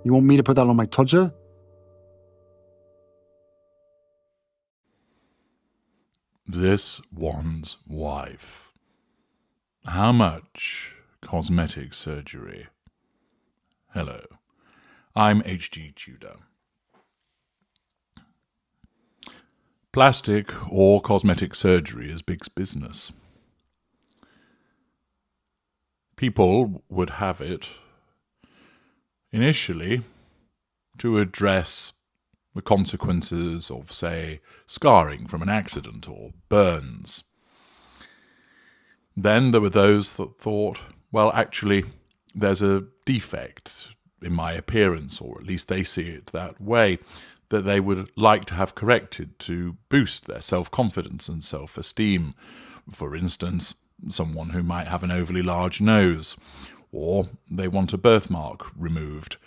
You want me to put that on my todger? This one's wife. How much cosmetic surgery? Hello, I'm HG Tudor. Plastic or cosmetic surgery is big business. People would have it initially to address the consequences of, say, scarring from an accident or burns. Then there were those that thought, well, actually, there's a defect in my appearance, or at least they see it that way, that they would like to have corrected to boost their self-confidence and self-esteem. For instance, someone who might have an overly large nose, or they want a birthmark removed,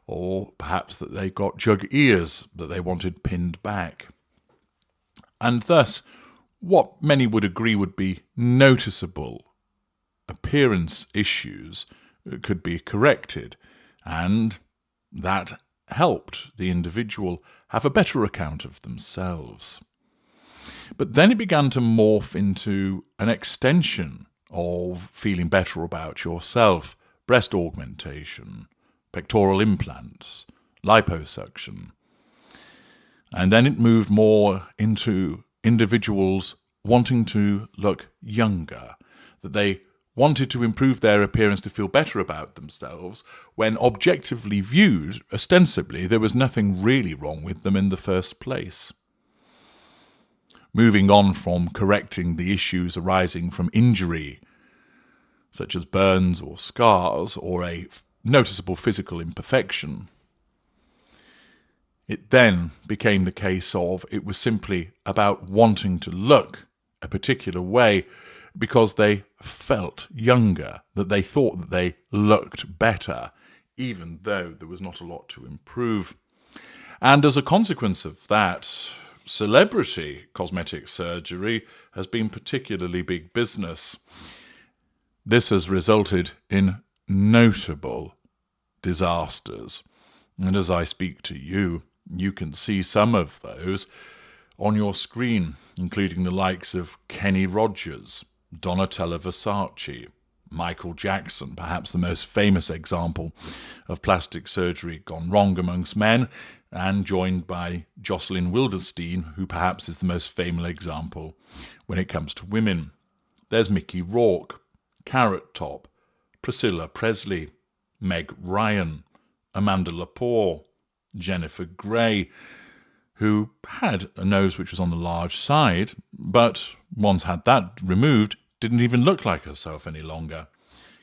or perhaps that they got jug ears that they wanted pinned back. And thus, what many would agree would be noticeable appearance issues could be corrected, and that helped the individual have a better account of themselves. But then it began to morph into an extension of feeling better about yourself: breast augmentation, pectoral implants, liposuction. And then it moved more into individuals wanting to look younger, that they wanted to improve their appearance to feel better about themselves, when objectively viewed, ostensibly, there was nothing really wrong with them in the first place. Moving on from correcting the issues arising from injury, such as burns or scars, or a noticeable physical imperfection, it then became the case of it was simply about wanting to look a particular way because they felt younger, that they thought that they looked better, even though there was not a lot to improve. And as a consequence of that, celebrity cosmetic surgery has been particularly big business. This has resulted in notable disasters. And as I speak to you, you can see some of those on your screen, including the likes of Kenny Rogers, Donatella Versace, Michael Jackson, perhaps the most famous example of plastic surgery gone wrong amongst men, and joined by Jocelyn Wildenstein, who perhaps is the most famous example when it comes to women. There's Mickey Rourke, Carrot Top, Priscilla Presley, Meg Ryan, Amanda Lepore, Jennifer Grey, who had a nose which was on the large side, but once had that removed, didn't even look like herself any longer.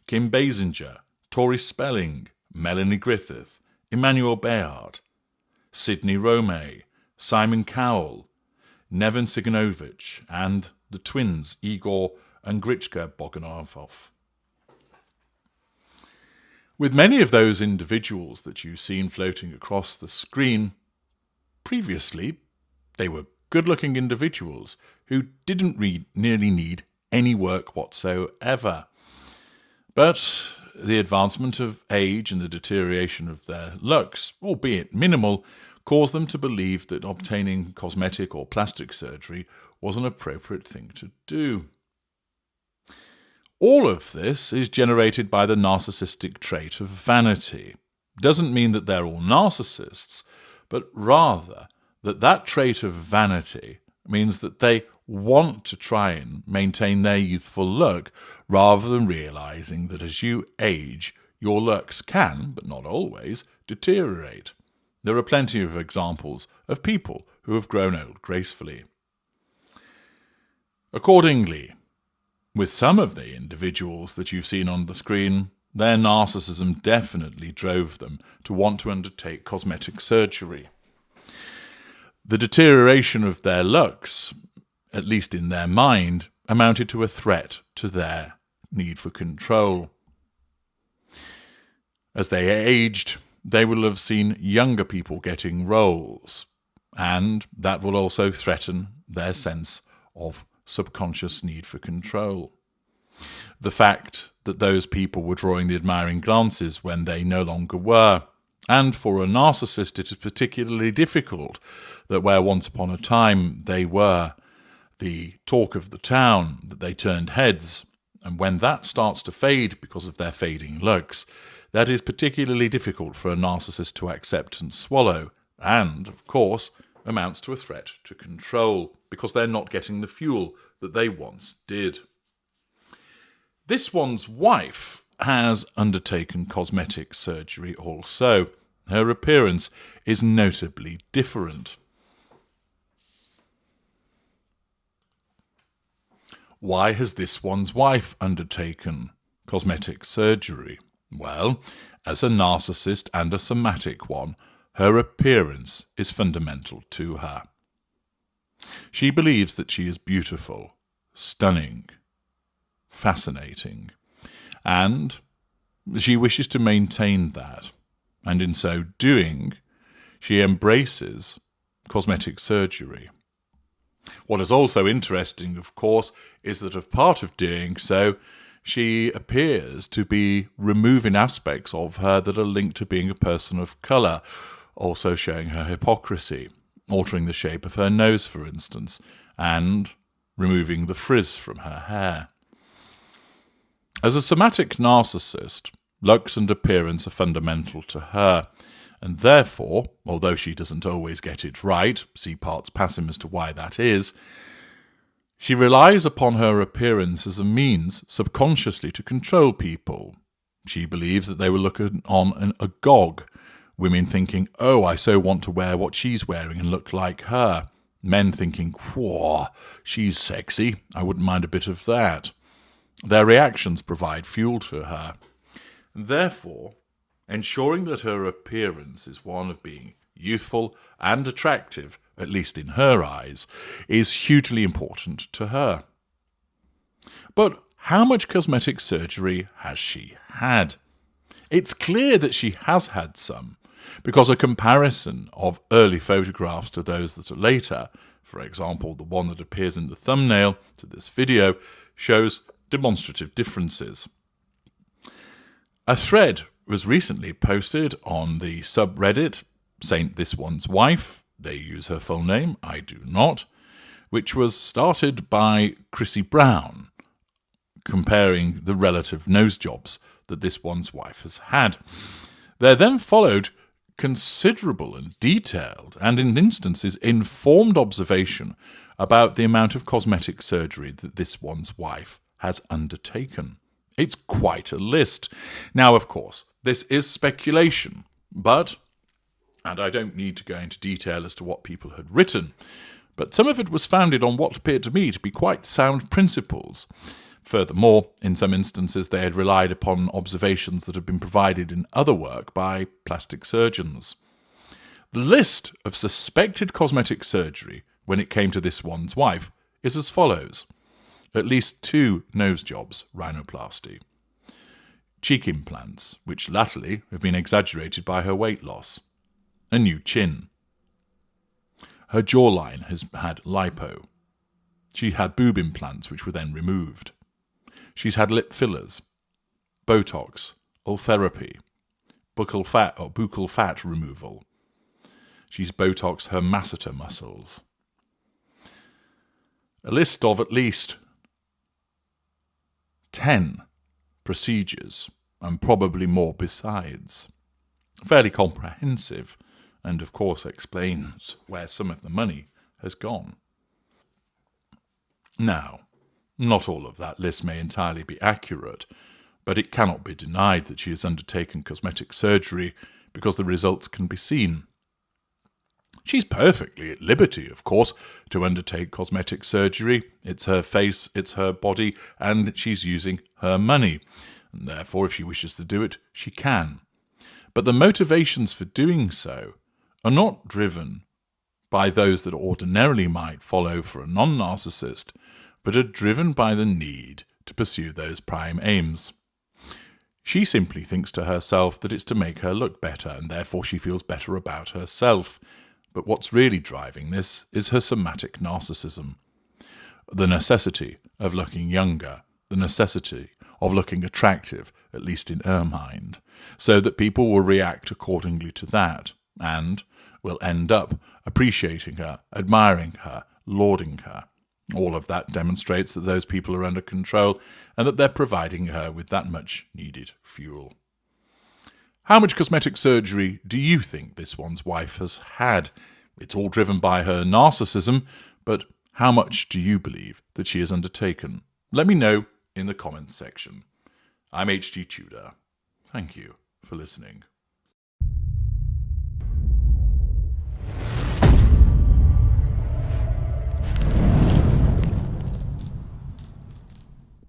Kim Basinger, Tori Spelling, Melanie Griffith, Emmanuel Bayard, Sidney Romay, Simon Cowell, Nevin Siganovich, and the twins Igor and Grichka Bogdanov. With many of those individuals that you've seen floating across the screen, previously they were good-looking individuals who didn't nearly need any work whatsoever. But the advancement of age and the deterioration of their looks, albeit minimal, caused them to believe that obtaining cosmetic or plastic surgery was an appropriate thing to do. All of this is generated by the narcissistic trait of vanity. Doesn't mean that they're all narcissists, but rather that that trait of vanity means that they want to try and maintain their youthful look, rather than realizing that as you age, your looks can, but not always, deteriorate. There are plenty of examples of people who have grown old gracefully. Accordingly, with some of the individuals that you've seen on the screen, their narcissism definitely drove them to want to undertake cosmetic surgery. The deterioration of their looks, at least in their mind, amounted to a threat to their need for control. As they aged, they will have seen younger people getting roles, and that will also threaten their sense of subconscious need for control. The fact that those people were drawing the admiring glances when they no longer were, And for a narcissist, it is particularly difficult that where once upon a time they were the talk of the town, that they turned heads, and when that starts to fade because of their fading looks, that is particularly difficult for a narcissist to accept and swallow, and, of course, amounts to a threat to control, because they're not getting the fuel that they once did. This one's wife has undertaken cosmetic surgery also. Her appearance is notably different. Why has this one's wife undertaken cosmetic surgery? Well, as a narcissist and a somatic one, her appearance is fundamental to her. She believes that she is beautiful, stunning, fascinating, and she wishes to maintain that. And in so doing, she embraces cosmetic surgery. What is also interesting, of course, is that as part of doing so, she appears to be removing aspects of her that are linked to being a person of colour, also showing her hypocrisy, altering the shape of her nose, for instance, and removing the frizz from her hair. As a somatic narcissist, looks and appearance are fundamental to her, and therefore, although she doesn't always get it right, see parts passing as to why that is, she relies upon her appearance as a means subconsciously to control people. She believes that they will look on agog, women thinking, oh, I so want to wear what she's wearing and look like her. Men thinking, whoa, she's sexy, I wouldn't mind a bit of that. Their reactions provide fuel to her. And therefore, ensuring that her appearance is one of being youthful and attractive, at least in her eyes, is hugely important to her. But how much cosmetic surgery has she had? It's clear that she has had some, because a comparison of early photographs to those that are later, for example, the one that appears in the thumbnail to this video, shows demonstrative differences. A thread was recently posted on the subreddit Saint This One's Wife, they use her full name, I do not, which was started by Chrissy Brown, comparing the relative nose jobs that this one's wife has had. There then followed considerable and detailed, and in instances informed observation about the amount of cosmetic surgery that this one's wife has undertaken. It's quite a list. Now, of course, this is speculation, but, and I don't need to go into detail as to what people had written, but some of it was founded on what appeared to me to be quite sound principles. Furthermore, in some instances they had relied upon observations that had been provided in other work by plastic surgeons. The list of suspected cosmetic surgery when it came to this one's wife is as follows. At least 2 nose jobs, rhinoplasty. Cheek implants, which latterly have been exaggerated by her weight loss. A new chin. Her jawline has had lipo. She had boob implants, which were then removed. She's had lip fillers, Botox, ultherapy, buccal fat removal. She's Botoxed her masseter muscles. A list of at least 10 procedures, and probably more besides. Fairly comprehensive, and of course explains where some of the money has gone. Now, not all of that list may entirely be accurate, but it cannot be denied that she has undertaken cosmetic surgery because the results can be seen. She's perfectly at liberty, of course, to undertake cosmetic surgery. It's her face, it's her body, and she's using her money. And therefore, if she wishes to do it, she can. But the motivations for doing so are not driven by those that ordinarily might follow for a non-narcissist, but are driven by the need to pursue those prime aims. She simply thinks to herself that it's to make her look better, and therefore she feels better about herself. But what's really driving this is her somatic narcissism. The necessity of looking younger, the necessity of looking attractive, at least in her mind, so that people will react accordingly to that and will end up appreciating her, admiring her, lauding her. All of that demonstrates that those people are under control and that they're providing her with that much needed fuel. How much cosmetic surgery do you think this one's wife has had? It's all driven by her narcissism, but how much do you believe that she has undertaken? Let me know in the comments section. I'm HG Tudor. Thank you for listening.